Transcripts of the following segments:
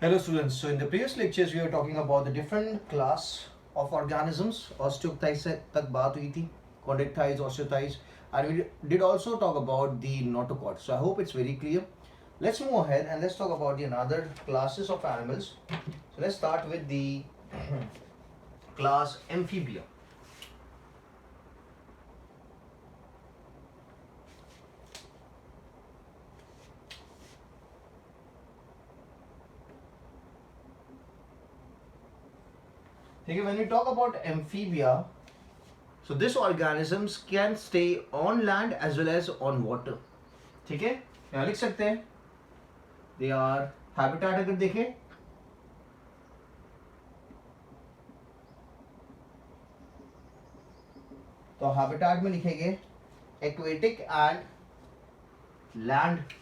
Hello students, so in the previous lectures we were talking about the different class of organisms. Osteocthites से तक बात हुई थी, condactyls, osteocytes, and we did also talk about the notochord. So I hope it's very clear. Let's move ahead and let's talk about the another classes of animals. So let's start with the class Amphibia. Okay, when we talk about amphibia, so these organisms can stay on land as well as on water. ठीक है, यहाँ लिख सकते हैं they are habitat अगर देखें तो habitat में लिखेंगे aquatic and land.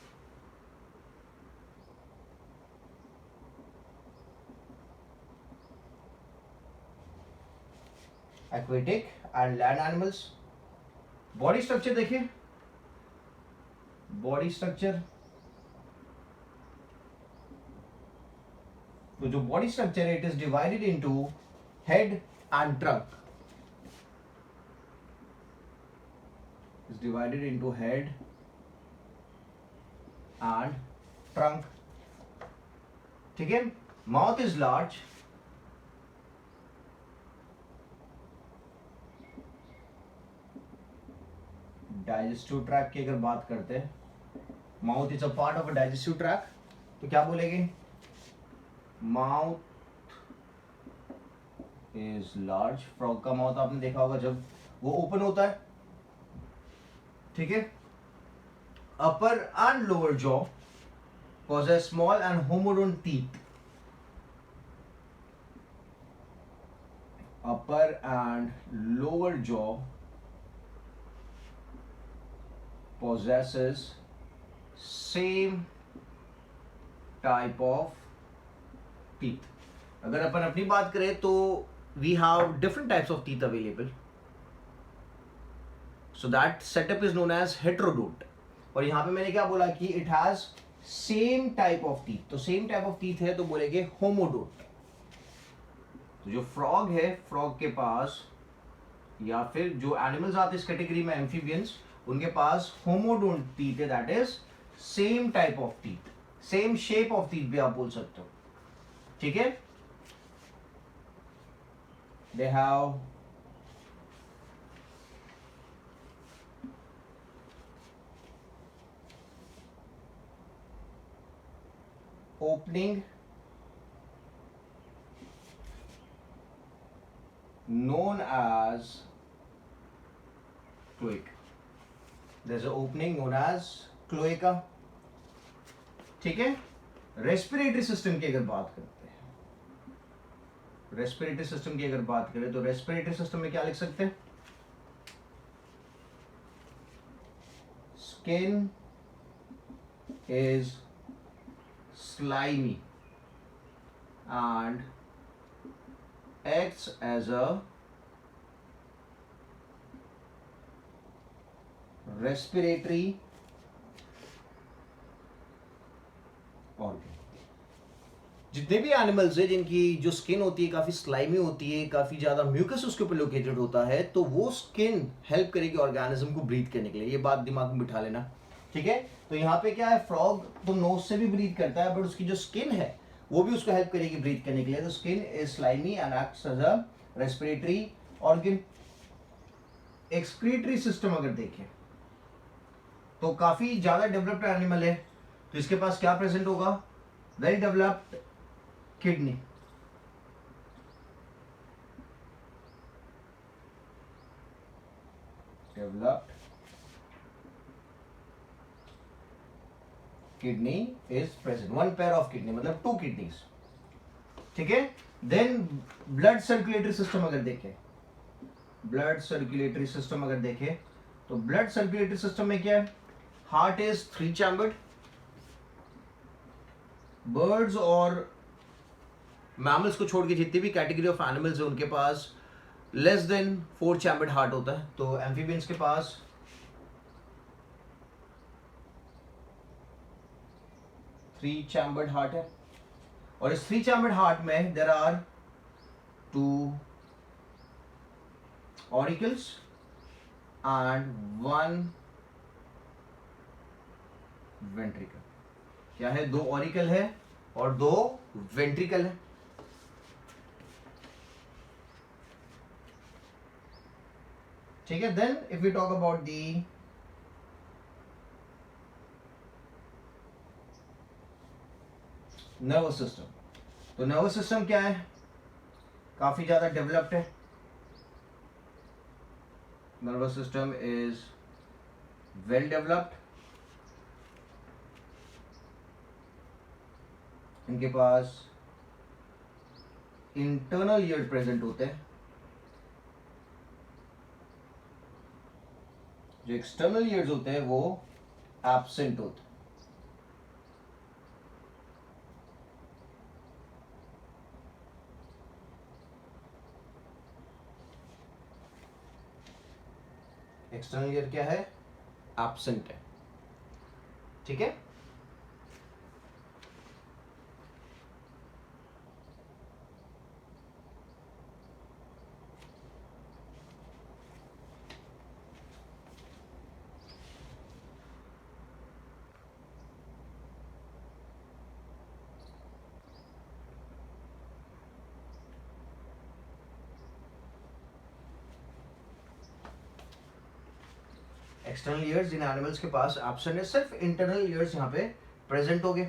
Aquatic and land animals. Body structure देखिए, body structure, तो जो body structure it is divided into head and trunk. Is divided into head and trunk. ठीक है, mouth is large. Digestive track की अगर बात करते हैं, mouth is a part of a digestive track, तो क्या बोलेंगे? Mouth is large. फ्रॉग का माउथ आपने देखा होगा जब वो ओपन होता है. ठीक है. Upper and lower jaw possess small and homodont teeth. Upper and lower jaw possesses same type of teeth. अगर अपन अपनी बात करें तो we have different types of teeth available. So that setup is known as heterodont. और यहाँ पे मैंने क्या बोला कि it has same type of teeth. तो same type of teeth है तो बोलेंगे homodont. तो जो frog है, frog के पास या फिर जो एनिमल्स आते हैं इस कैटेगरी में एम्फीबियंस, उनके पास होमोडोंट टीथ है, that is same type of teeth, same shape of teeth भी आप बोल सकते हो. ठीक है. They have opening known as cloaca. There's an opening known as cloaca. ठीक है. रेस्पिरेटरी सिस्टम की अगर बात करते हैं, रेस्पिरेटरी सिस्टम की अगर बात करें तो रेस्पिरेटरी सिस्टम में क्या लिख सकते हैं? Skin is slimy and acts as a respiratory organ. जितने भी एनिमल्स है जिनकी जो स्किन होती है काफी स्लाइमी होती है, काफी ज्यादा म्यूकस उसके ऊपर लोकेटेड होता है, तो वो स्किन हेल्प करेगी ऑर्गेनिज्म को ब्रीथ करने के लिए. ये बात दिमाग में बिठा लेना. ठीक है. तो यहाँ पे क्या है, फ्रॉग तो नोज से भी ब्रीथ करता है, बट उसकी जो स्किन है वो भी उसको हेल्प करेगी ब्रीथ करने के लिए. तो skin is slimy and acts as a respiratory organ. Excretory system अगर देखें तो काफी ज्यादा डेवलप्ड एनिमल है, तो इसके पास क्या प्रेजेंट होगा? Well developed kidney. Developed kidney is present. One pair of kidney मतलब टू किडनीज. ठीक है. देन ब्लड सर्कुलेटरी सिस्टम अगर देखें, ब्लड सर्कुलेटरी सिस्टम अगर देखें तो ब्लड सर्कुलेटरी सिस्टम में क्या है? Heart is 3 chambered. बर्ड्स और मैमल्स को छोड़ के जितनी भी कैटेगरी ऑफ एनिमल्स है उनके पास लेस देन 4 चैम्बर्ड हार्ट होता है. तो एम्फीबियंस के पास 3 चैम्बर्ड हार्ट है. और इस 3 चैम्बर्ड हार्ट में there are 2 auricles and 1 ventricle. क्या है? 2 ऑरिकल है और 2 वेंट्रिकल है। ठीक है। Then if we talk about the nervous system, तो नर्वस सिस्टम क्या है? काफी ज्यादा डेवलप्ड है। Nervous system is well developed. इनके पास इंटरनल ईयर प्रेजेंट होते हैं, जो एक्सटर्नल ईयर्स होते हैं वो एब्सेंट होते हैं। एक्सटर्नल ईयर क्या है? एब्सेंट है। ठीक है। एक्सटर्नल ईयर्स इन एनिमल्स के पास एब्सेंट है, सिर्फ इंटरनल ईयर्स यहाँ पे प्रेजेंट हो गए।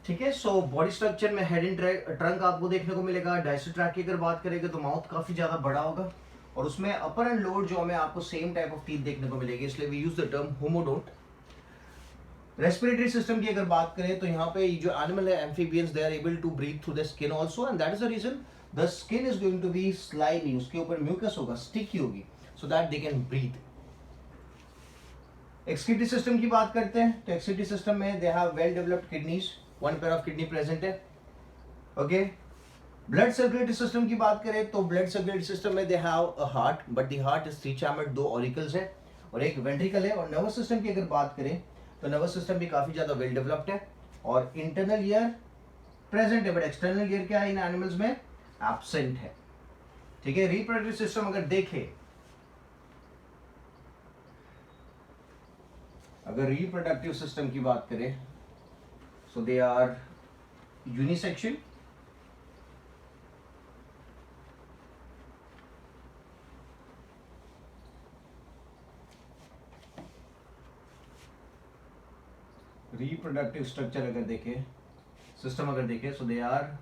ठीक है। सो बॉडी स्ट्रक्चर में हेड एंड ट्रंक आपको देखने को मिलेगा। डाइजेस्टिव ट्रैक्ट की अगर बात करेंगे तो माउथ काफी ज्यादा बड़ा होगा और उसमें अपर एंड लोअर जो हमें आपको सेम टाइप ऑफ टीथ देखने को मिलेगी, इसलिए we use the term homodont. Respiratory system की अगर बात करें तो यहाँ पे जो एनिमल है amphibians, they are able to breathe through the skin also, and that is the reason the skin is going to be slimy, उसके ऊपर म्यूकस होगा, स्टिकी होगी, so that they can breathe. Excretory system की बात करते हैं तो excretory system में they have well developed kidneys, 1 pair of kidney present है। ओके। ब्लड सर्कुलेटरी सिस्टम की बात करें तो ब्लड सर्कुलेटरी सिस्टम में they have a heart, but the heart is 3 chambered, 2 auricles है और एक वेंट्रिकल है। और नर्वस सिस्टम की अगर बात करें तो नर्वस सिस्टम भी काफी ज्यादा वेल डेवलप्ड है और इंटरनल ईयर प्रेजेंट है, बट एक्सटर्नल ईयर क्या है इन एनिमल्स में? एब्सेंट है। ठीक है। रिप्रोडक्टिव सिस्टम अगर देखें, अगर रिप्रोडक्टिव सिस्टम की बात करें so they are unisexual, reproductive structure अगर देखें, सिस्टम अगर देखें, so they are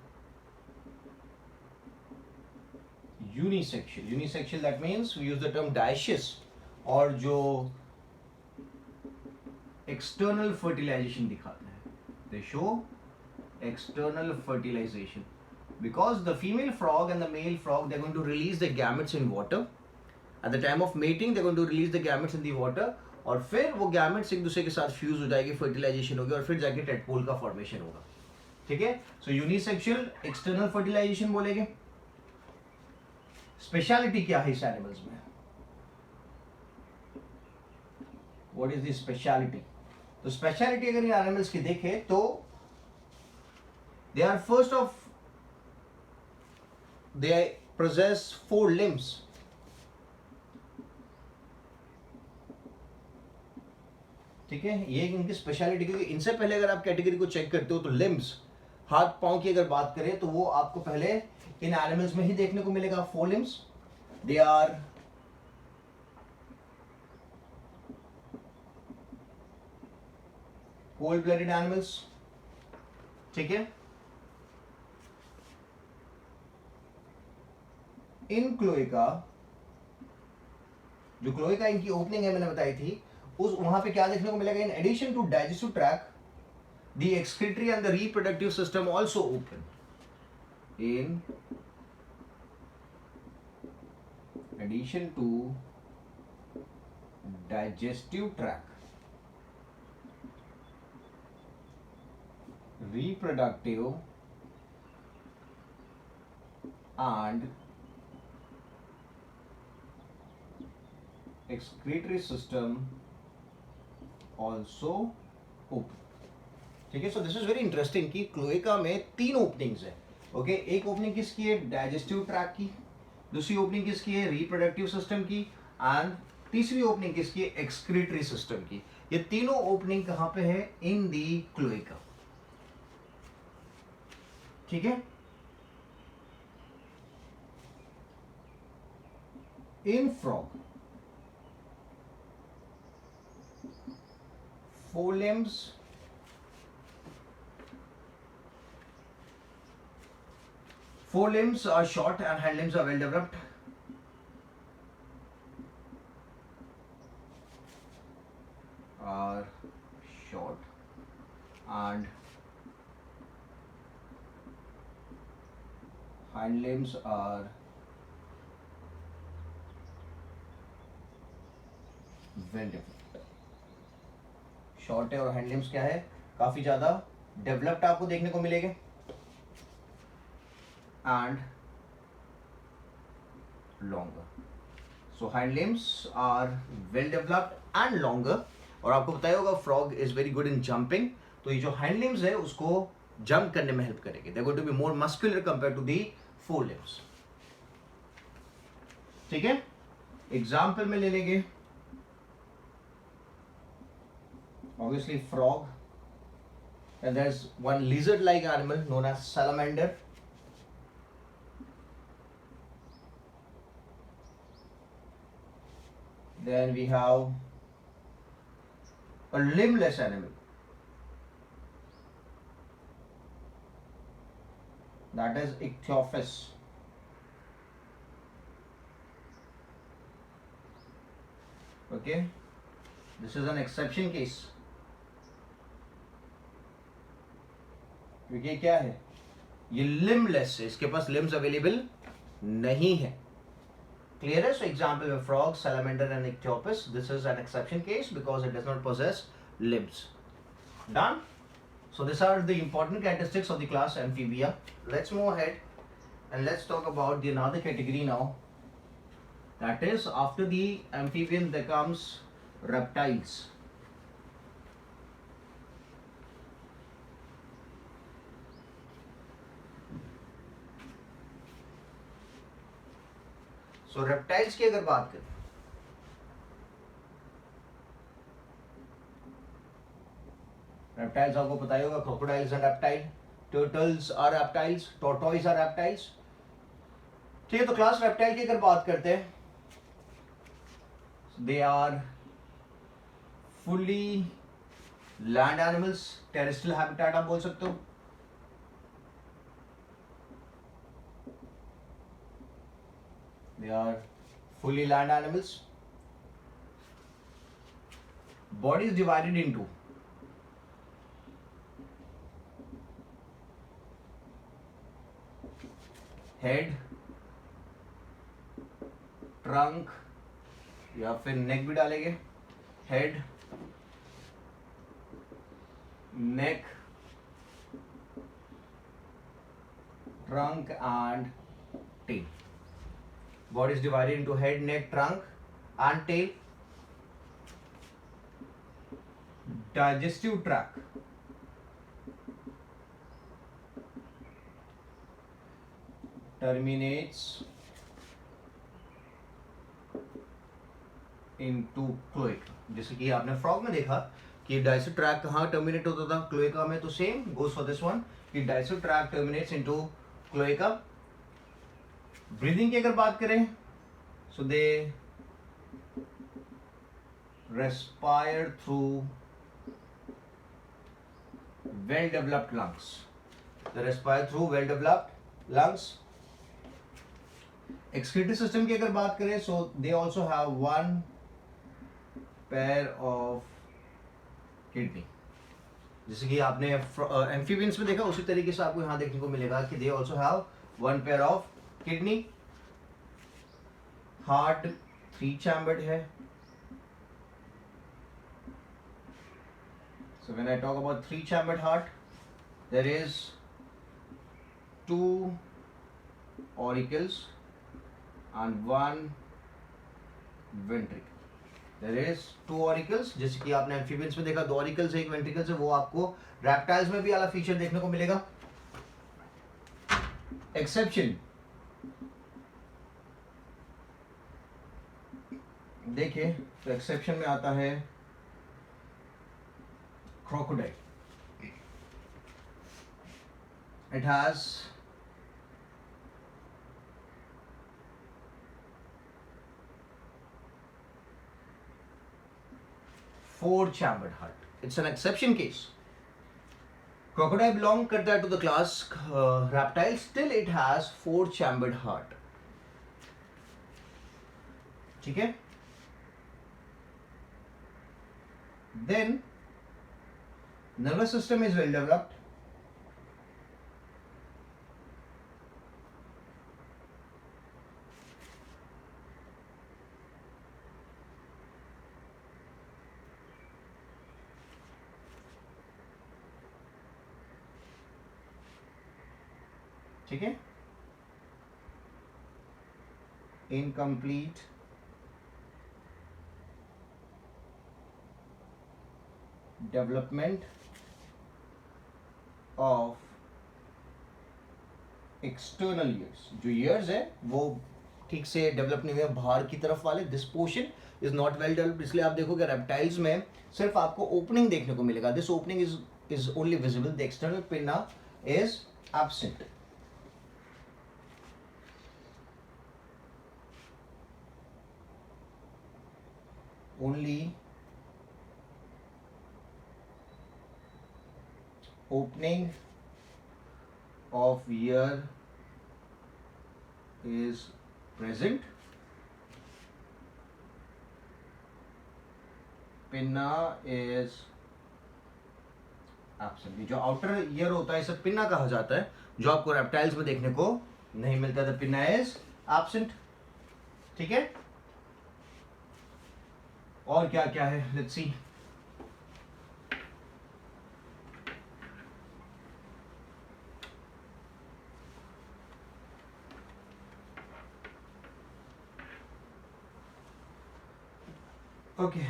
unisexual. Unisexual that means we use the term dioecious. और जो एक्सटर्नल फर्टिलाइजेशन दिखाते हैं, they show external fertilization because the female frog and the male frog, they're going to release the gametes in water. At the time of mating they're going to release the gametes in the water और फिर वो gametes एक दूसरे के साथ fuse हो जाएगी, fertilisation होगी और फिर जाके टेडपोल का फॉर्मेशन होगा। ठीक है। सो यूनिसेक्सुअल एक्सटर्नल फर्टिलाइजेशन बोलेंगे। स्पेशलिटी क्या है इस एनिमल्स में? What is the speciality? तो स्पेशलिटी अगर इन एनिमल्स की देखें तो they are first of they possess 4 limbs. ठीक है। ये इनकी स्पेशलिटी, क्योंकि इनसे पहले अगर आप कैटेगरी को चेक करते हो तो लिम्स, हाथ पांव की अगर बात करें तो वो आपको पहले इन एनिमल्स में ही देखने को मिलेगा। 4 limbs. They are cold blooded animals. ठीक है। इन क्लोएका, जो क्लोएका इनकी ओपनिंग है मैंने बताई थी, उस वहां पे क्या देखने को मिलेगा? In addition to digestive tract the excretory and the reproductive system also open. In addition to digestive tract, reproductive and excretory system also open. ठीक है, so this is very interesting कि क्लोएका में 3 ओपनिंग्स है। Okay, एक opening किसकी है? Digestive track की। दूसरी ओपनिंग किसकी है? रिप्रोडक्टिव सिस्टम की। एंड तीसरी ओपनिंग किसकी है? एक्सक्रीटरी सिस्टम की। ये तीनों ओपनिंग कहां पे है? इन दी क्लोएका। ठीक है, इन frog forelimbs forelimbs are short and hind limbs are well developed. Are short and hind limbs are well developed. Short है और हैंड लिम्स क्या है? काफी ज्यादा डेवलप्ड आपको देखने को मिलेंगे। And longer, so hand limbs are well developed and longer. और आपको बताया होगा frog is very good in jumping, तो ये जो हैंड लिम्स है उसको जंप करने में हेल्प करेंगे। They going to be more muscular compare to the four limbs. ठीक है, एग्जाम्पल में ले लेंगे obviously frog, and there's one lizard like animal known as salamander. Then we have a limbless animal, that is ichthyophis. Okay, this is an exception case क्योंकि क्या है? ये limbless है, इसके पास लिम्स अवेलेबल नहीं है। Clear है? So example में frog, salamander and ichthyophis. This is an exception case because it does not possess limbs. Done? So these are the important characteristics of the class Amphibia. Let's move ahead and let's talk about the another category now. That is, after the amphibian there comes reptiles. So reptiles की अगर बात करें, reptiles आपको पता ही होगा, crocodiles are reptile, turtles are reptiles, tortoise are reptiles. ठीक है, तो क्लास reptile की अगर बात करते हैं, they are fully land animals, terrestrial habitat आप बोल सकते हो। They are fully land animals. Body is divided into head, trunk, या फिर नेक भी डालेंगे। Head, neck, trunk and tail. Body is divided into head, neck, trunk and tail. Digestive tract terminates into cloaca. जैसे कि आपने फ्रॉग में देखा कि डाइजेस्टिव ट्रैक्ट कहाँ टर्मिनेट होता था? क्लोएका में। तो same goes for this one कि digestive tract terminates into cloaca. Breathing की अगर बात करें, so they respire through well developed lungs. They respire through well developed lungs. Excretory system की अगर बात करें, so they also have one pair of kidney. जैसे कि आपने एम्फीबियंस में देखा, उसी तरीके से आपको यहां देखने को मिलेगा कि दे also have one pair of kidney. Heart 3 chambered है। So when I talk about 3 chambered heart, there is 2 auricles and 1 ventricle. There is 2 auricles, जैसे कि आपने एम्फीबियंस में देखा 2 ऑरिकल्स है, 1 वेंट्रिकल्स है, वो आपको रैप्टाइल्स में भी वाला फीचर देखने को मिलेगा। एक्सेप्शन देखिए, तो एक्सेप्शन में आता है crocodile. It has four-chambered heart. It's an exception case. Crocodile belong करता है to the class reptiles. Still it has four-chambered heart. ठीक है? Then nervous system is well developed. ठीक है? Incomplete development of external ears. जो ears है वो ठीक से डेवलप नहीं हुए, बाहर की तरफ वाले this portion is not well developed. इसलिए आप देखोगे रेप्टाइल्स में सिर्फ आपको ओपनिंग देखने को मिलेगा। This opening is only visible, the external pinna is absent. Only opening of ear is present, pinna is absent। जो आउटर ईयर होता है इसे पिन्ना कहा जाता है, जो आपको रेप्टाइल्स में देखने को नहीं मिलता। The pinna is absent. ठीक है, और क्या क्या है, let's see. Okay,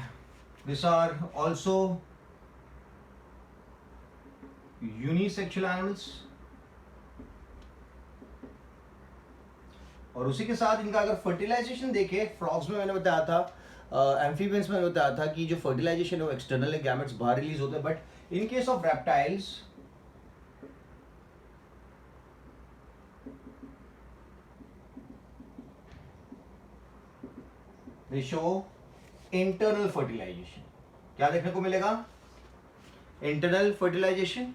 these are also unisexual animals। और उसी के साथ इनका अगर फर्टिलाइजेशन देखें, फ्रॉग्स में मैंने बताया था, एम्फीबियंस में मैंने बताया था कि जो फर्टिलाइजेशन है वो एक्सटर्नल है, गैमेट्स बाहर रिलीज होते हैं। But in case of reptiles they show internal fertilisation. क्या देखने को मिलेगा? Internal fertilisation.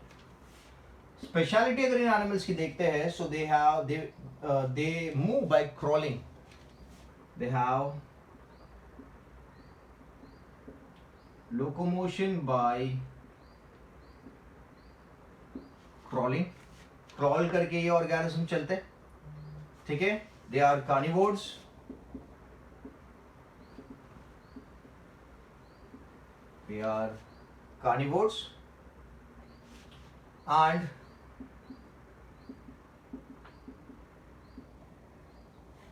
स्पेशलिटी अगर इन एनिमल्स की देखते हैं, so they move by crawling. They have locomotion by crawling. Crawl करके ये ऑर्गेनिज्म चलते हैं। ठीक है, they are carnivores. They are carnivores and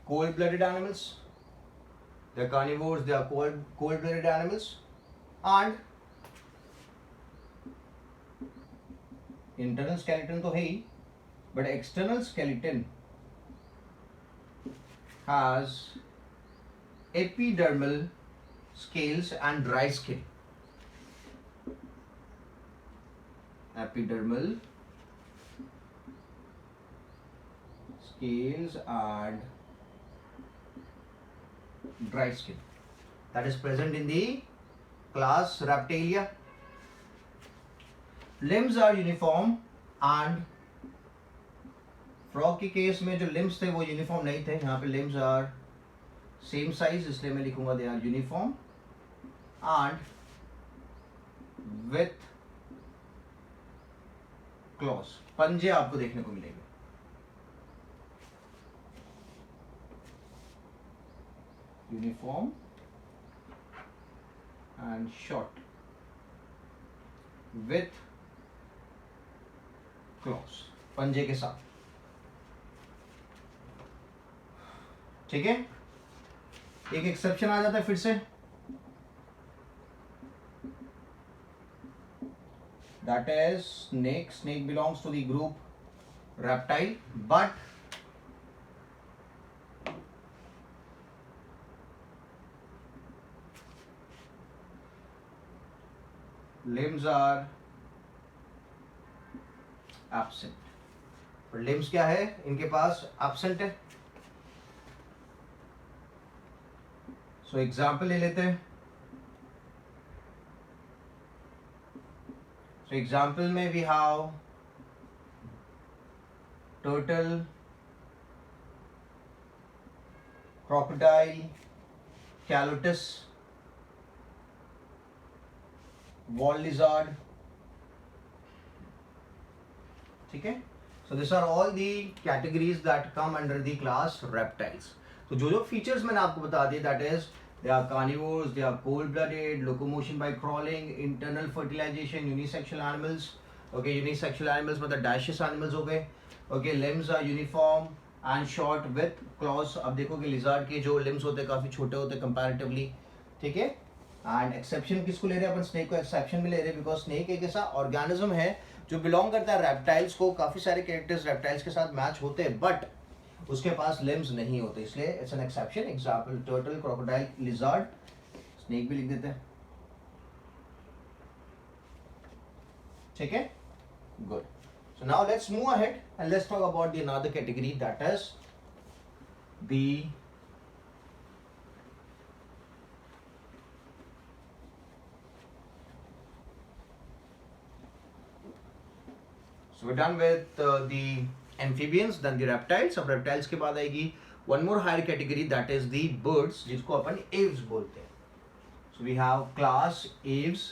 cold-blooded animals. They are carnivores, they are cold-blooded animals, and internal skeleton तो है ही, but external skeleton has epidermal scales and dry skin। Epidermal scales and dry skin that is present in the class Reptilia। Limbs are uniform and frog के case में जो limbs थे वो uniform नहीं थे। यहाँ पे limbs are same size, इसलिए मैं लिखूंगा they are uniform and with clause. पंजे आपको देखने को मिलेंगे। Uniform and short with clause, पंजे के साथ। ठीक है, एक एक्सेप्शन आ जाता है फिर से। that is snake. Snake belongs to the group reptile, but limbs are absent. और limbs क्या है इनके पास? absent है. सो एग्जाम्पल ले लेते हैं. सो एग्जाम्पल में we have turtle, crocodile, calotes, wall lizard. ठीक है. So this are all the categories that come under the class reptiles. तो जो फीचर्स मैंने आपको बता दिए, that is they are carnivores, they are cold blooded, locomotion by crawling, internal fertilization, unisexual animals. Okay, unisexual animals मतलब dioecious animals हो गए. Okay, limbs are uniform and short with claws. अब देखो कि लिजार्ड के जो लिम्स होते हैं काफी छोटे होते हैं कंपैरेटिवली. ठीक है. एंड एक्सेप्शन किसको ले रहे हैं अपन? स्नेक को एक्सेप्शन में ले रहे हैं, बिकॉज स्नेक एक ऐसा ऑर्गेनिज्म है जो बिलोंग करता है रेप्टाइल्स को. काफी सारे कैरेक्टर्स रेप्टाइल्स के साथ मैच होते हैं, बट उसके पास लिम्स नहीं होते, इसलिए it's an exception. Example turtle, crocodile, lizard. Snake भी लिख देते हैं. ठीक है. Good. So now let's move ahead and let's talk about the another category, that is the So we're done with the amphibians, then the reptiles. अब reptiles के बाद आएगी one more higher category, that is the birds, जिसको अपन aves बोलते हैं. So we have class aves.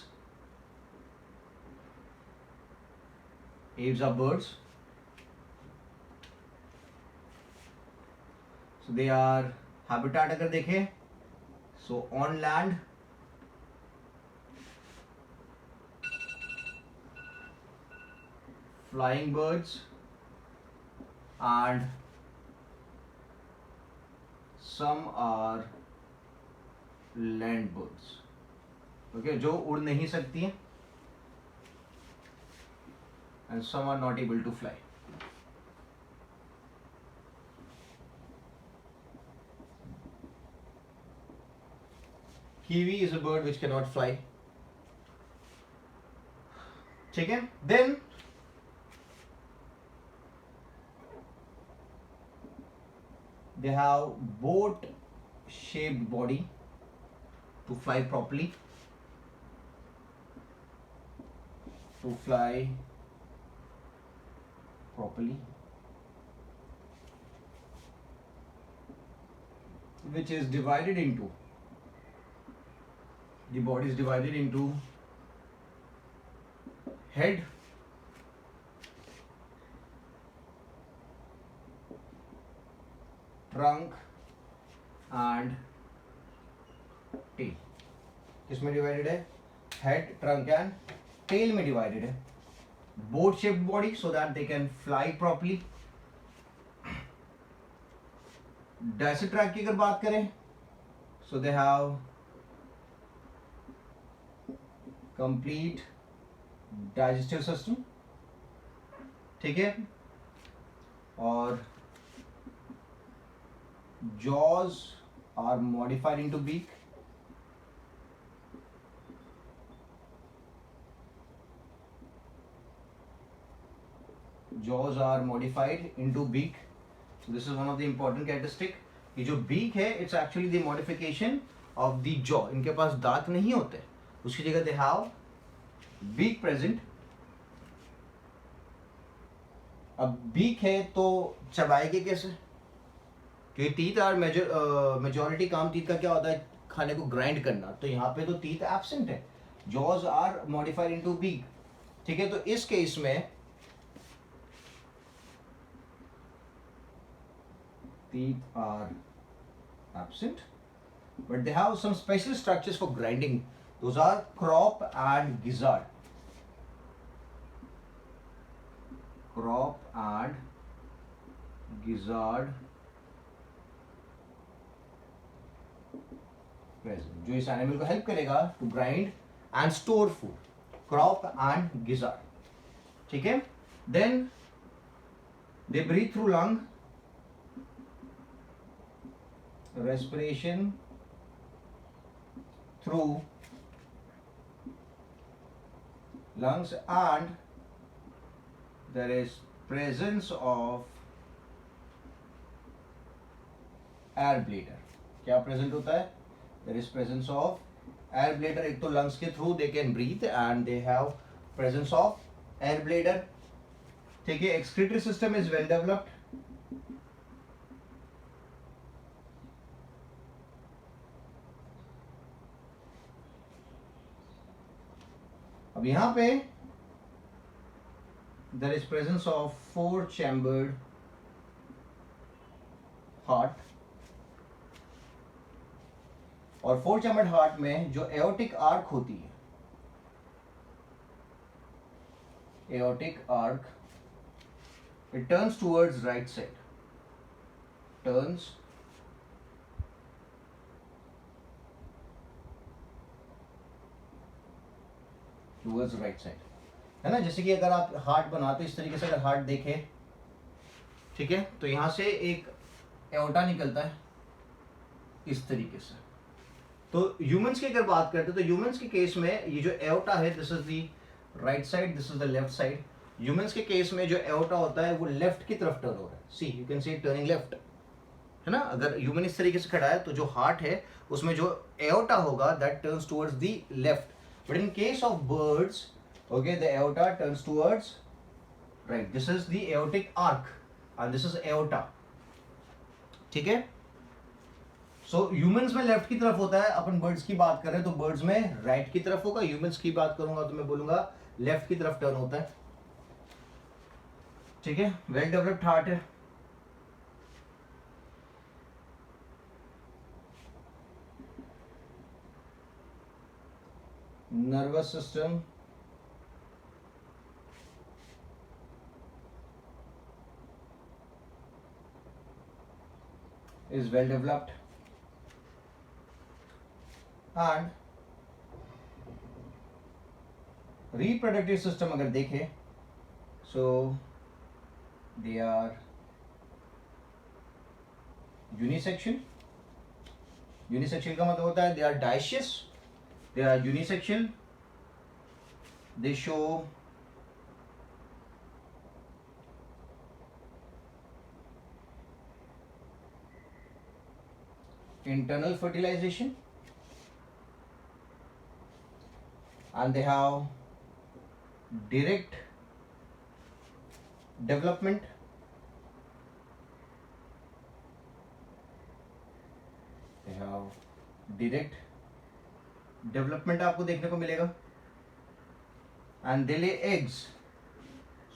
Aves are birds. So they are habitat अगर देखें, so on land, flying birds, and some are land birds. Okay, जो उड़ नहीं सकती हैं, and some are not able to fly. Kiwi is a bird which cannot fly. ठीक है. Then they have boat shaped body to fly properly. To fly properly, which is divided into, the body is divided into head, trunk and tail. किसमें divided है? Head, trunk and tail में divided है. Boat shaped body so that they can fly properly. Digestive tract की अगर बात करें, so they have complete digestive system. ठीक है. और jaws are modified into beak. Jaws are modified into beak. So this is one of the important characteristic. ये जो beak है, it's actually the modification of the jaw. इनके पास दांत नहीं होते, उसकी जगह they have beak present. अब beak है तो चबाएंगे कैसे? क्योंकि टीथ आर मेजॉरिटी काम टीथ का क्या होता है? खाने को ग्राइंड करना. तो यहाँ पे तो टीथ एब्सेंट है. Jaws are modified into beak. ठीक है. तो इस केस में teeth are absent, but they have some special structures for grinding. Those are crop and gizzard. Crop and gizzard जो इस एनिमल को हेल्प करेगा to grind and store food. Crop and gizzard, ठीक है। Then they breathe through lung, respiration through lungs, and there is presence of air bladder. क्या present होता है? there is presence of air bladder. एक तो lungs के through they can breathe and they have presence of air bladder, ठीक है। excretory system is well developed, अब यहां पे there is presence of 4 chambered heart, और 4 chambered heart में जो aortic arc होती है, aortic arc, it turns towards right side, turns towards right side, है ना। जैसे कि अगर आप हार्ट बनाते इस तरीके से, अगर हार्ट देखें, ठीक है, तो यहां से एक एओर्टा निकलता है इस तरीके से। तो ह्यूमंस की अगर बात करते हैं तो ह्यूमंस के केस में ये जो एओर्टा है, this is the right side, this is the left side. Humans के केस में जो एओर्टा होता है वो लेफ्ट की तरफ टर्न हो रहा है, so you can see turning left, है ना। अगर ह्यूमन इस तरीके से खड़ा है तो जो हार्ट है उसमें जो एओर्टा होगा that turns towards the left, but in case of birds, okay, the aorta turns towards right, this is the aortic arc and this is aorta, ठीक है। सो ह्यूमंस में लेफ्ट की तरफ होता है, अपन बर्ड्स की बात कर रहे हैं तो बर्ड्स में राइट की तरफ होगा। ह्यूमंस की बात करूंगा तो मैं बोलूंगा लेफ्ट की तरफ टर्न होता है, ठीक है। वेल डेवलप्ड हार्ट है, nervous system is well developed, and reproductive system अगर देखें, so they are unisexual, unisexual का मतलब होता है they are dioecious, they are unisexual, they show internal fertilization, and they have direct development, they have direct development आपको देखने को मिलेगा, and they lay eggs,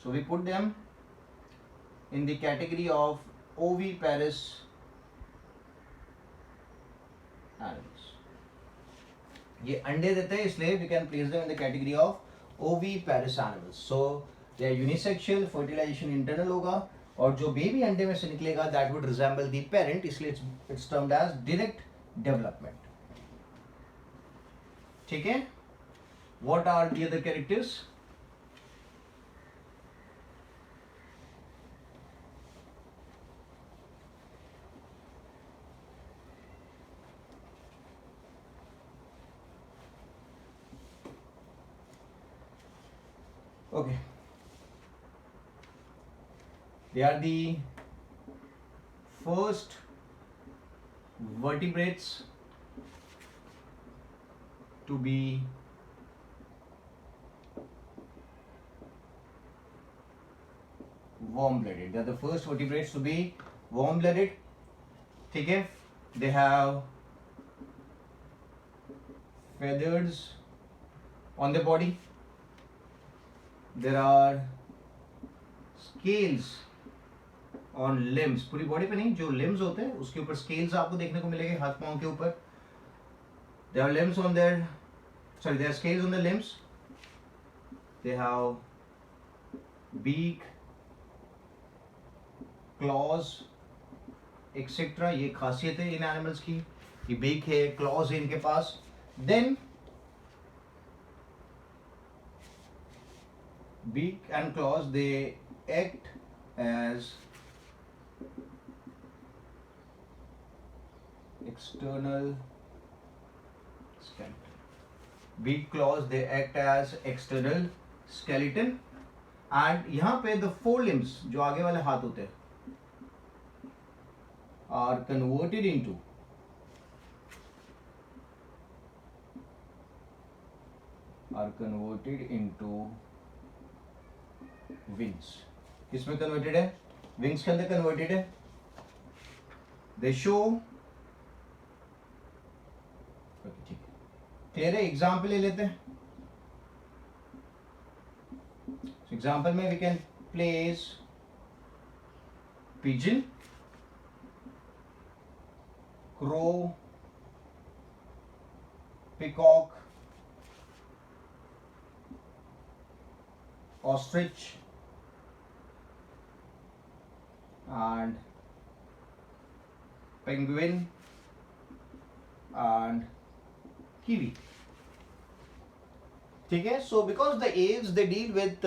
so we put them in the category of oviparous animals. ये अंडे देते हैं इसलिए we can place them in the category of oviparous animals. So they are unisexual, fertilization internal होगा, और जो बेबी अंडे में से निकलेगा that would resemble the parent, इसलिए it's termed as direct development, ठीक है। What are the other characters? Okay, they are the first vertebrates to be warm-blooded. They are the first vertebrates to be warm-blooded, ठीक है। They have feathers on their body. There are scales on limbs, पूरी body पे नहीं, जो limbs होते हैं उसके ऊपर scales आपको देखने को मिलेंगे हाथ पांव के ऊपर। There are limbs on their, sorry, there are scales on the limbs. They have beak, claws, etc. ये खासियत है इन एनिमल्स की, ये beak है, claws है इनके पास। Then beak and claws, they act as external skeleton. Beak claws, they act as external skeleton. And यहाँ पे द फोर लिम्स, जो आगे वाले हाथ होते हैं, आर कन्वर्टेड इनटू विंग्स. किसमें कन्वर्टेड है? विंग्स के अंदर कन्वर्टेड है. दे शो, ठीक है, क्लियर है. एग्जाम्पल ले लेते हैं. एग्जाम्पल में we can place pigeon, crow, peacock, ostrich, and penguin and kiwi. ठीक है. So because the Aves they deal with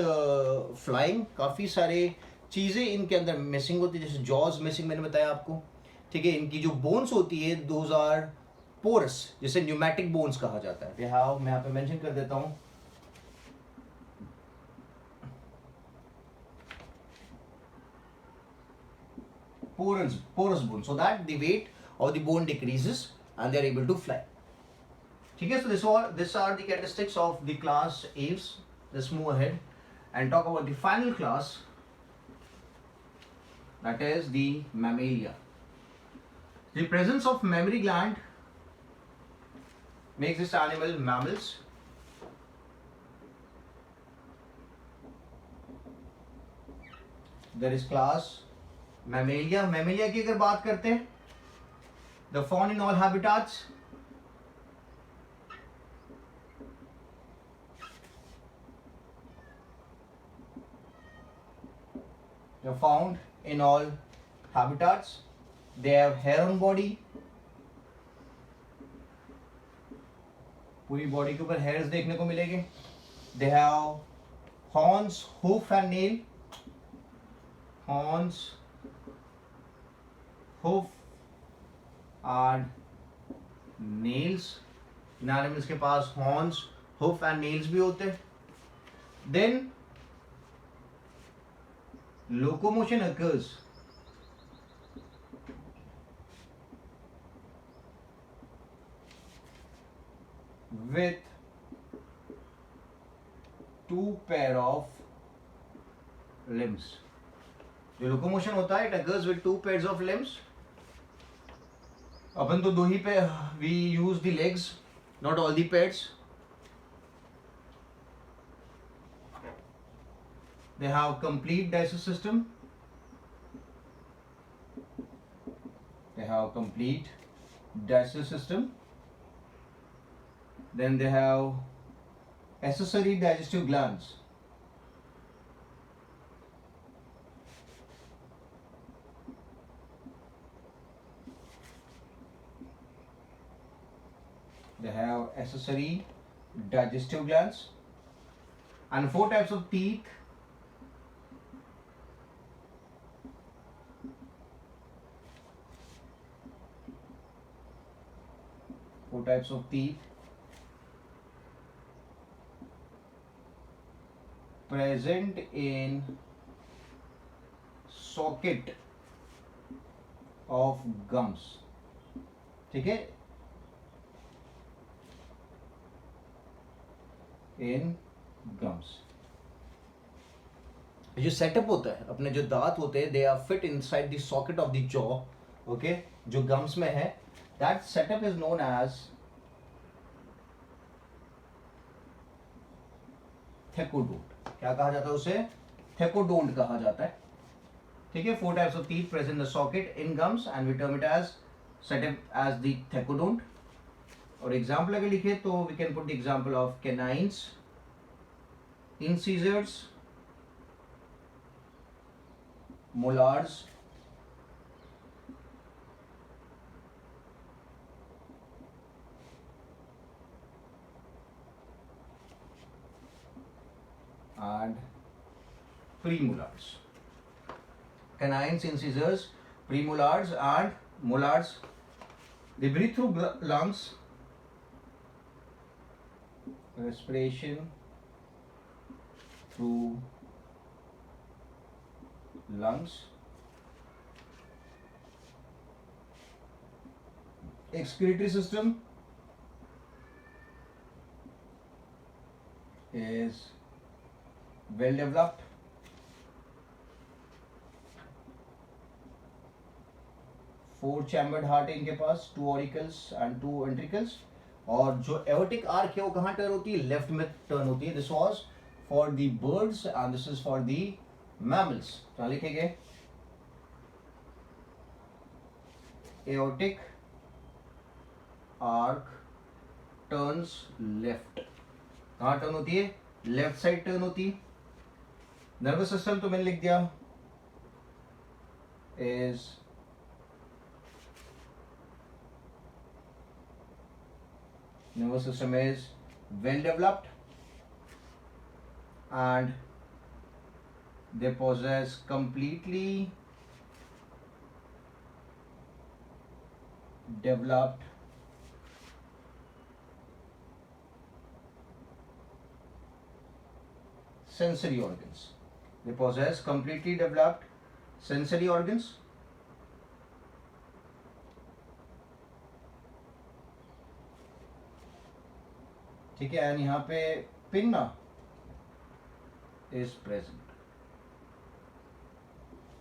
flying, काफ़ी सारे चीज़ें इनके अंदर मिसिंग होती है, जैसे जॉज मिसिंग मैंने बताया आपको. ठीक है. इनकी जो बोन्स होती है दोज आर पोरस, जिसे न्यूमैटिक बोन्स कहा जाता है. मैं यहाँ पे मेंशन कर देता हूँ. porous bone, so that the weight of the bone decreases and they are able to fly. ठीक है. So this are the characteristics of the class aves. Let's move ahead and talk about the final class, that is the mammalia. The presence of mammary gland makes this animal mammals. There is class Mammalia. Mammalia की अगर बात करते हैं, the found in all habitats. They are found in all habitats. They have hair on body. पूरी body के ऊपर hairs देखने को मिलेंगे. They have horns, hoof and nail. Horns, hoof and nails. इन एनिमल्स के पास हॉर्न्स, हुफ एंड नेल्स भी होते हैं. Then locomotion occurs with two pair of limbs. जो लोकोमोशन होता है, it occurs with two pairs of limbs. अपन तो दो ही पे we use the legs, not all the pairs. They have complete digestive system. Then they have accessory digestive glands. And four types of teeth. Present in socket of gums. ठीक है. In gums. जो setup होता है, अपने जो दांत होते हैं, they are fit inside the socket of the jaw. Okay, जो गम्स में है, that setup is known as thecodont. क्या कहा जाता है उसे? थेकोडोंट कहा जाता है. ठीक है. Four types of teeth present in the socket in gums and we term it as setup as the thecodont. और एग्जाम्पल अगर लिखे तो we can put the example of canines, incisors, molars, and premolars. Canines, incisors, premolars and molars. They breathe through lungs. Respiration through lungs. Excretory system is well developed. Four chambered heart है इनके पास, 2 auricles and 2 ventricles. और जो aortic arch है वो कहाँ turn होती है? Left में टर्न होती है. This was for the birds and this is for the mammals. क्या लिखेंगे? Aortic arch turns left. कहाँ टर्न होती है? लेफ्ट साइड टर्न होती है. नर्वस सिस्टम तो मैंने लिख दिया, is nervous system is well developed and they possess completely developed sensory organs. They possess completely developed sensory organs. ठीक है. एंड यहाँ पे पिन्ना इज प्रेजेंट.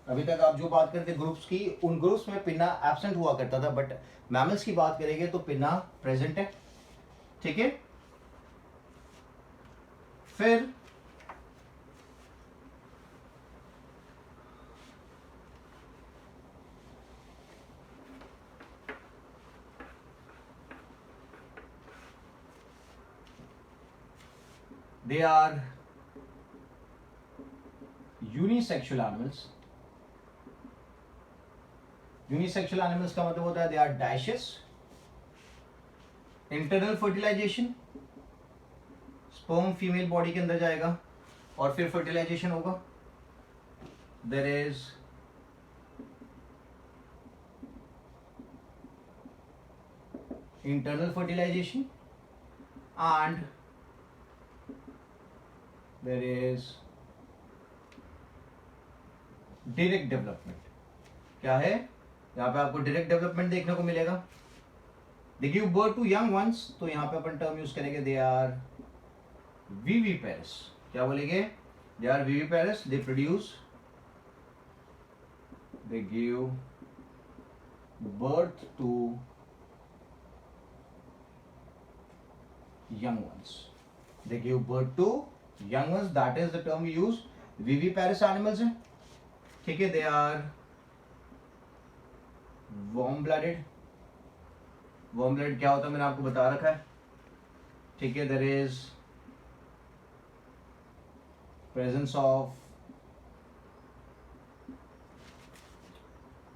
अभी तक आप जो बात करते ग्रुप्स की, उन ग्रुप्स में पिन्ना एब्सेंट हुआ करता था, बट मैमल्स की बात करेंगे तो पिन्ना प्रेजेंट है. ठीक है. फिर they are unisexual animals. Unisexual animals का मतलब होता है they are dioecious. Internal fertilization, sperm female body के अंदर जाएगा और फिर फर्टिलाइजेशन होगा. There is internal fertilization and there is direct development. क्या है? यहाँ पे आपको direct development देखने को मिलेगा. They give birth to young ones. तो यहाँ पे अपन term use करेंगे they are viviparous. क्या बोलेंगे? They are viviparous. They produce, they give birth to young ones. They give birth to young ones. That is the term we use. Viviparous animals हैं. ठीक है. They are warm blooded. Warm blooded क्या होता है मैंने आपको बता रखा है. ठीक है. There is presence of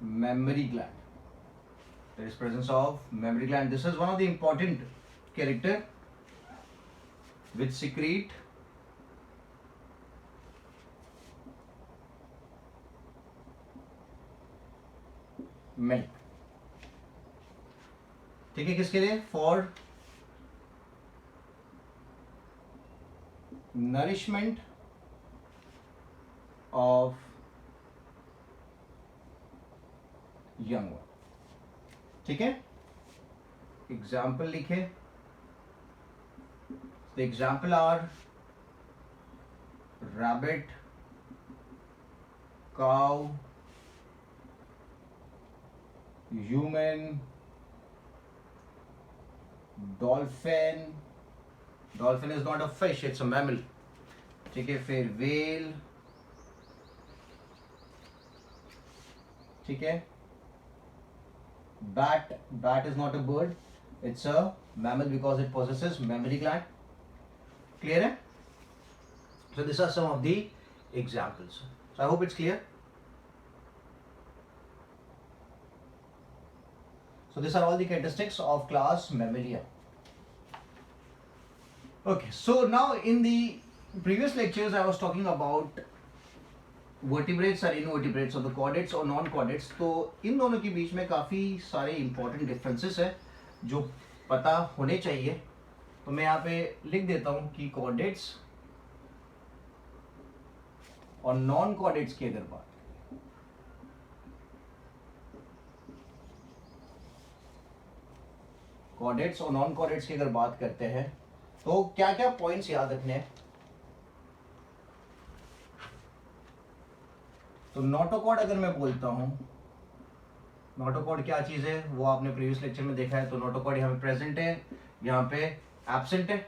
mammary gland. There is presence of mammary gland. This is one of the important character which secrete milk. ठीक है. किसके लिए? For nourishment of young one. ठीक है. एग्जाम्पल लिखे. The example are rabbit, cow, human, dolphin. Dolphin is not a fish, it's a mammal. ठीक है. फिर whale. ठीक है. Bat. Bat is not a bird, it's a mammal because it possesses mammary gland. Clear है? So these are some of the examples. So I hope it's clear. So these are all the characteristics of class Mammalia. Okay, so now in the previous lectures I was talking about vertebrates और invertebrates और the chordates और non chordates, तो इन दोनों के बीच में काफ़ी सारे important differences है जो पता होने चाहिए। तो मैं यहाँ पे लिख देता हूँ कि कॉर्डेट्स और नॉन कॉर्डेट्स की अगर बात, कॉर्डेट्स और नॉन कॉर्डेट्स की अगर बात करते हैं तो क्या क्या पॉइंट्स याद रखने हैं। तो नोटोकॉर्ड अगर मैं बोलता हूं, नोटोकॉर्ड क्या चीज है वो आपने प्रीवियस लेक्चर में देखा है। तो नोटोकॉर्ड यहाँ पे प्रेजेंट है, यहाँ पे एब्सेंट है।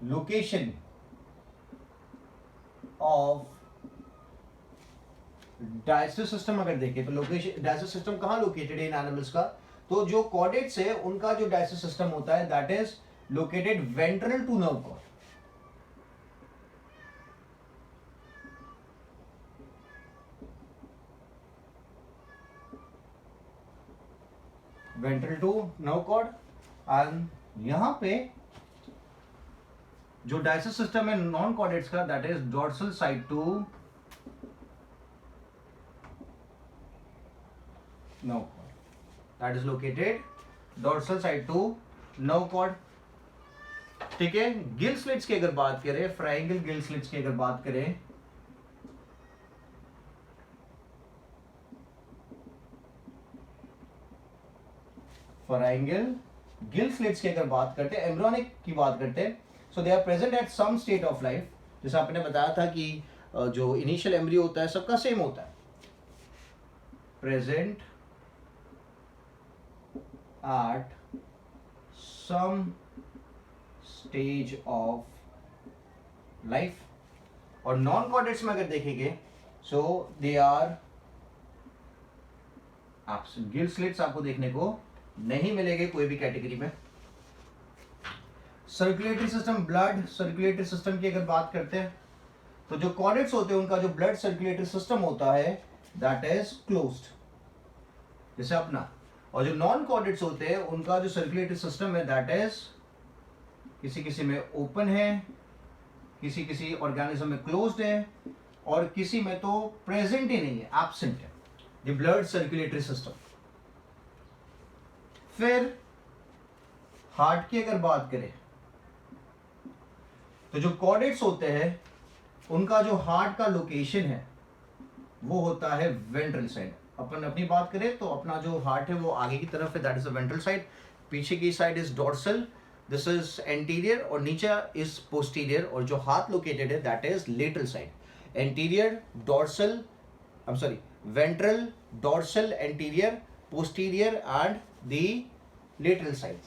लोकेशन ऑफ डाइजेस्टिव सिस्टम अगर देखें तो लोकेशन, डाइजेस्टिव सिस्टम कहाँ लोकेटेड है इन एनिमल्स का, तो जो कॉर्डेट्स है उनका जो डाइजेस्टिव सिस्टम होता है that is located ventral to nerve cord. Ventral to nerve cord. And यहां पे जो डाइजेस्टिव सिस्टम है नॉन कॉर्डेट्स का that is dorsal side to nerve cord, that is located dorsal side to nerve cord. ठीक है। Gill slits की अगर बात करें, फ्राइंगल गिल स्लिट्स की अगर बात करें, फ्राइंगल गिल स्लिट्स की अगर बात करते हैं, एम्ब्रियोनिक की बात करते हैं, so they are present at some state of life. जैसे आपने बताया था कि जो इनिशियल एम्ब्रियो होता है सबका सेम होता है, present at some stage of life. और नॉन कॉर्डेट्स में अगर देखेंगे so they are absent. Gill slits आपको देखने को नहीं मिलेंगे कोई भी कैटेगरी में। Circulatory system, blood circulatory system की अगर बात करते हैं तो जो कॉर्डेट्स होते हैं उनका जो ब्लड सर्कुलेटरी सिस्टम होता है दैट इज क्लोज्ड, जैसे अपना। और जो नॉन कॉर्डेट्स होते हैं उनका जो सर्कुलेटरी सिस्टम है दैट इज किसी किसी में ओपन है, किसी किसी ऑर्गेनिज्म में क्लोज्ड है, और किसी में तो प्रेजेंट ही नहीं है, एब्सेंट है द ब्लड सर्कुलेटरी सिस्टम। फिर हार्ट की अगर बात करें तो जो कॉर्डेट्स होते हैं उनका जो हार्ट का लोकेशन है वो होता है वेंट्रल साइड। अपन अपनी बात करें तो अपना जो हार्ट है वो आगे की तरफ है, that is the ventral side. पीछे की side is dorsal, this is anterior, और नीचे इज पोस्टीरियर। और जो हार्ट लोकेटेड है that is lateral side. Anterior dorsal, I am sorry, ventral dorsal anterior posterior and the lateral side.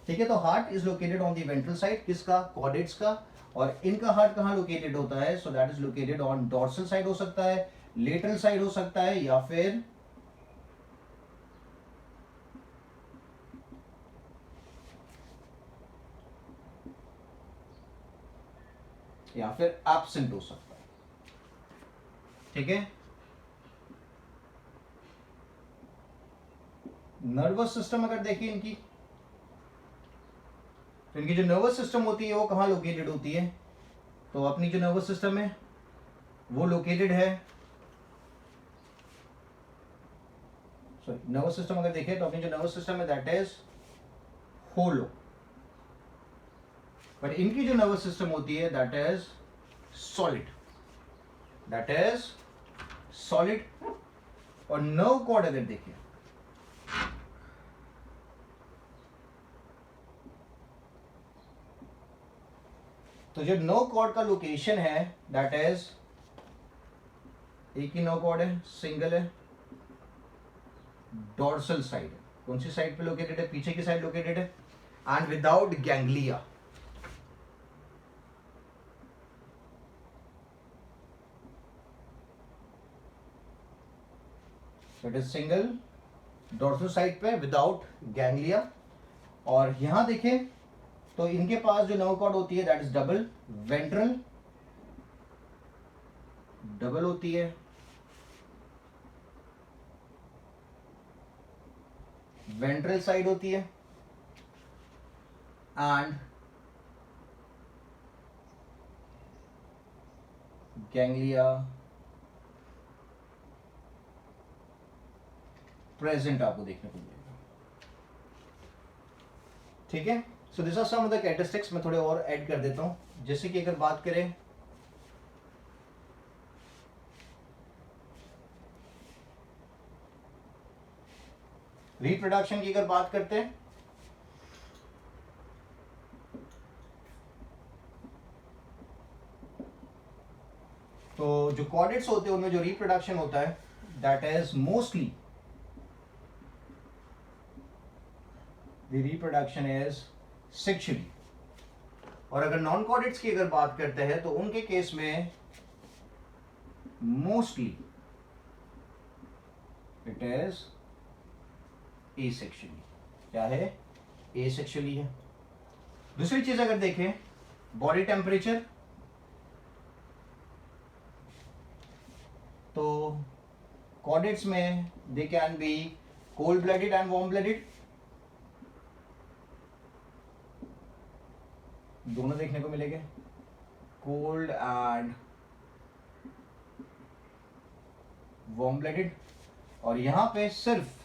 ठीक है। तो heart is located on the ventral side, किसका, chordates का। और इनका हार्ट कहाँ लोकेटेड होता है, so that is located on dorsal side हो सकता है, लेटरल साइड हो सकता है, या फिर एब्सेंट हो सकता है। ठीक है। नर्वस सिस्टम अगर देखिए इनकी, तो इनकी जो नर्वस सिस्टम होती है वो कहाँ लोकेटेड होती है, तो अपनी जो नर्वस सिस्टम है वो लोकेटेड है, सॉरी नर्वस सिस्टम अगर देखें तो अपनी जो नर्वस सिस्टम है दैट इज होलो। बट इनकी जो नर्वस सिस्टम होती है that is solid, that is solid. और नर्व कॉर्ड अगर देखिए तो जो नर्व कॉर्ड का लोकेशन है दैट इज, एक ही नर्व कॉर्ड है, सिंगल है, डॉर्सल साइड है। कौन सी साइड पे लोकेटेड है, पीछे की साइड लोकेटेड है, and without ganglia. It is single dorsal side पे विदाउट गैंग्लिया। और यहां देखें तो इनके पास जो नर्व कॉर्ड होती है that is double, ventral double होती है, वेंट्रल साइड होती है, एंड गैंग्लिया प्रेजेंट आपको देखने को मिलेगा। ठीक है, so this are some of the characteristics. मैं थोड़े और ऐड कर देता हूं, जैसे कि अगर बात करें रिप्रोडक्शन की, अगर बात करते हैं तो जो कॉर्डेट्स होते हैं उनमें जो रिप्रोडक्शन होता है that is mostly the reproduction is sexually. और अगर नॉन कॉर्डेट्स की अगर बात करते हैं तो उनके केस में मोस्टली इट इज एसेक्सुअली। क्या है? एसेक्सुअली है। दूसरी चीज अगर देखें बॉडी टेम्परेचर, तो कॉर्डेट्स में they can be cold blooded and warm blooded, दोनों देखने को मिलेंगे, कोल्ड एंड वार्म ब्लडेड। और यहां पे सिर्फ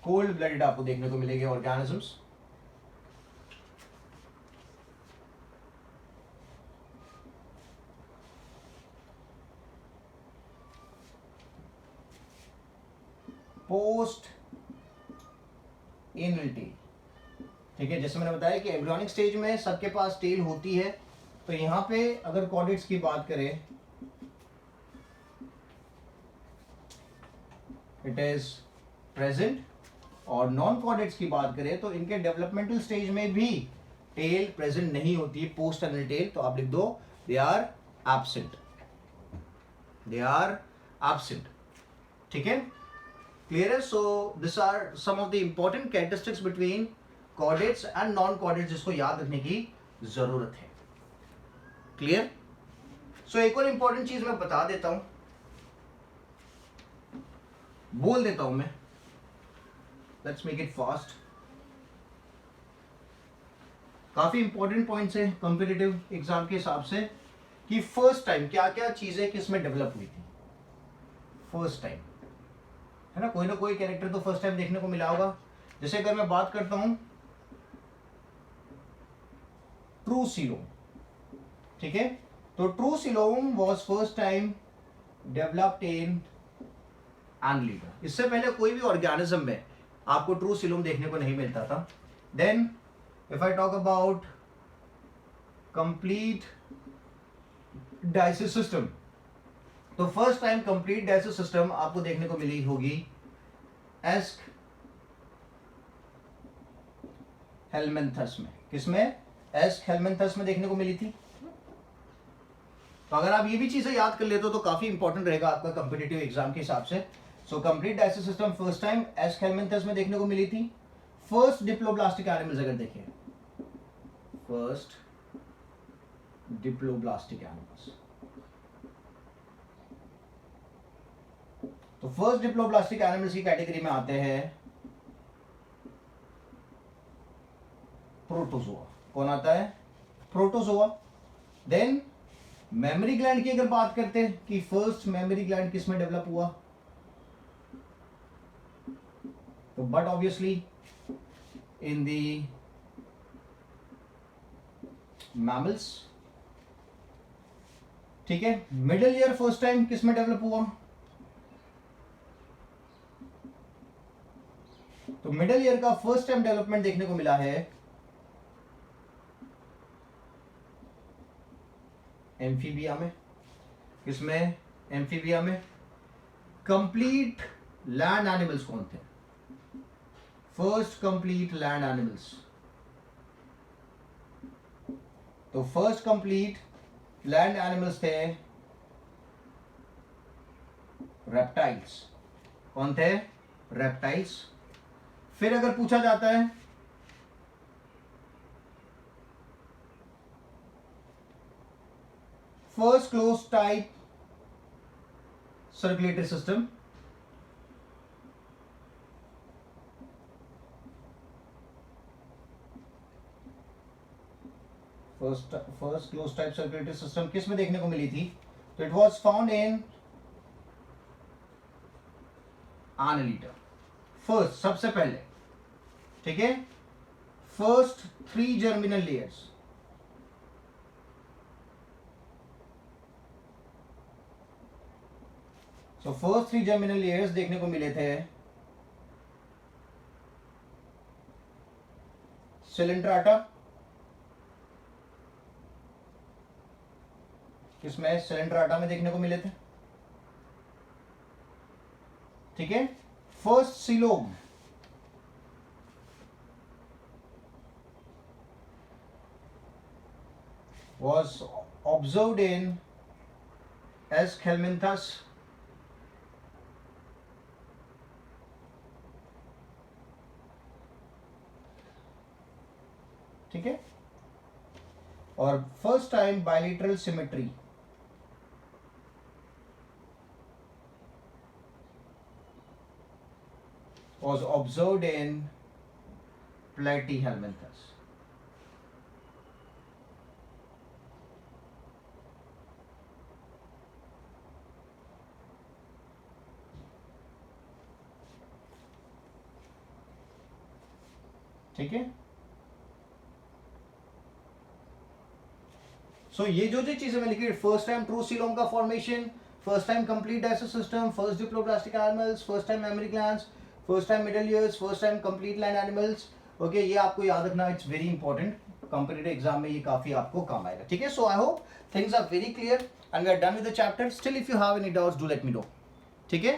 कोल्ड ब्लडेड आपको देखने को मिलेंगे ऑर्गेनिजम्स। पोस्ट एनल टेल, ठीक है, जैसे मैंने बताया कि एम्ब्रियोनिक स्टेज में सबके पास टेल होती है, तो यहां पे अगर कॉर्डेट्स की बात करें इट इज प्रेजेंट, और नॉन कॉर्डेट्स की बात करें तो इनके डेवलपमेंटल स्टेज में भी टेल प्रेजेंट नहीं होती है, पोस्ट एनल टेल। तो आप लिख दो they are absent, they are absent. ठीक है, क्लियर है? So this are some of the important characteristics between chordates and non chordates, जिसको याद रखने की जरूरत है। क्लियर? सो एक और इंपॉर्टेंट चीज मैं बता देता हूं, बोल देता हूं मैं, लेट्स मेक इट फास्ट। काफी इंपॉर्टेंट पॉइंट्स है कॉम्पिटिटिव एग्जाम के हिसाब से कि फर्स्ट टाइम क्या क्या चीजें किसमें डेवलप हुई थी। फर्स्ट टाइम है ना कोई कैरेक्टर तो फर्स्ट टाइम देखने को मिला होगा। जैसे अगर मैं बात करता हूं ट्रूसिलोम, ठीक है, तो true coelom was first time developed in annelida. इससे पहले कोई भी ऑर्गेनिज्म में आपको ट्रूसिलोम देखने को नहीं मिलता था। Then if I talk about complete digestive system, तो first time complete digestive system आपको देखने को मिली होगी एस्क हेलमिंथस में। किसमें? एस्क हेलमिंथस में देखने को मिली थी। तो अगर आप ये भी चीजें याद कर लेते हो तो काफी इंपॉर्टेंट रहेगा आपका कॉम्पिटिटिव एग्जाम के हिसाब से। So complete digestive system first time ask helminths में देखने को मिली थी। फर्स्ट डिप्लोब्लास्टिक एनिमल्स अगर देखें, फर्स्ट डिप्लोब्लास्टिक एनिमल्स, तो फर्स्ट डिप्लोब्लास्टिक एनिमल्स की कैटेगरी में आते हैं प्रोटोजोआ। कौन आता है? प्रोटोजोआ। देन मेमोरी ग्लैंड की अगर बात करते हैं कि फर्स्ट मेमोरी ग्लैंड किस में डेवलप हुआ, तो but obviously in the mammals. ठीक है, मिडिल ईयर फर्स्ट टाइम किस में डेवलप हुआ, तो मिडिल ईयर का फर्स्ट टाइम डेवलपमेंट देखने को मिला है एम्फीबिया में। किसमें? एम्फीबिया में। कंप्लीट लैंड एनिमल्स कौन थे? फर्स्ट कंप्लीट लैंड एनिमल्स, तो फर्स्ट कंप्लीट लैंड एनिमल्स थे रेप्टाइल्स। कौन थे? रेप्टाइल्स। फिर अगर पूछा जाता है first close type circulatory system, first close type circulatory system किस में देखने को मिली थी? तो it was found in annelida, first, सबसे पहले, ठीक है, first 3 germinal layers. So first 3 germinal layers देखने को मिले थे सिलेंट्राटा, किसमें? सिलेंट्राटा में देखने को मिले थे, ठीक है। First coelom was observed in Aschelminthus, ठीक है। और first time bilateral symmetry was observed in Platyhelminthes, ठीक है। सो ये जो चीजें मैं लिखी, फर्स्ट टाइम ट्रू सीलोम का formation, first time complete digestive system, first diploblastic animals, first time mammary glands, first time middle ears, first time complete land animals, okay, ये आपको याद रखना, it's very important, competitive exam में ये काफी आपको काम आएगा, ठीक है। So I hope things are very clear and we are done with the chapter. Still if you have any doubts do let me know, ठीक है।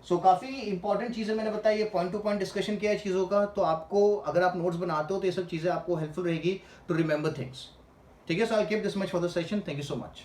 सो काफ़ी इंपॉर्टेंट चीज़ें मैंने बताई, ये पॉइंट टू पॉइंट डिस्कशन किया है चीज़ों का, तो आपको अगर आप नोट्स बनाते हो तो ये सब चीज़ें आपको हेल्पफुल रहेगी टू रिमेंबर थिंग्स, ठीक है। So I keep this much for the session, thank you so much.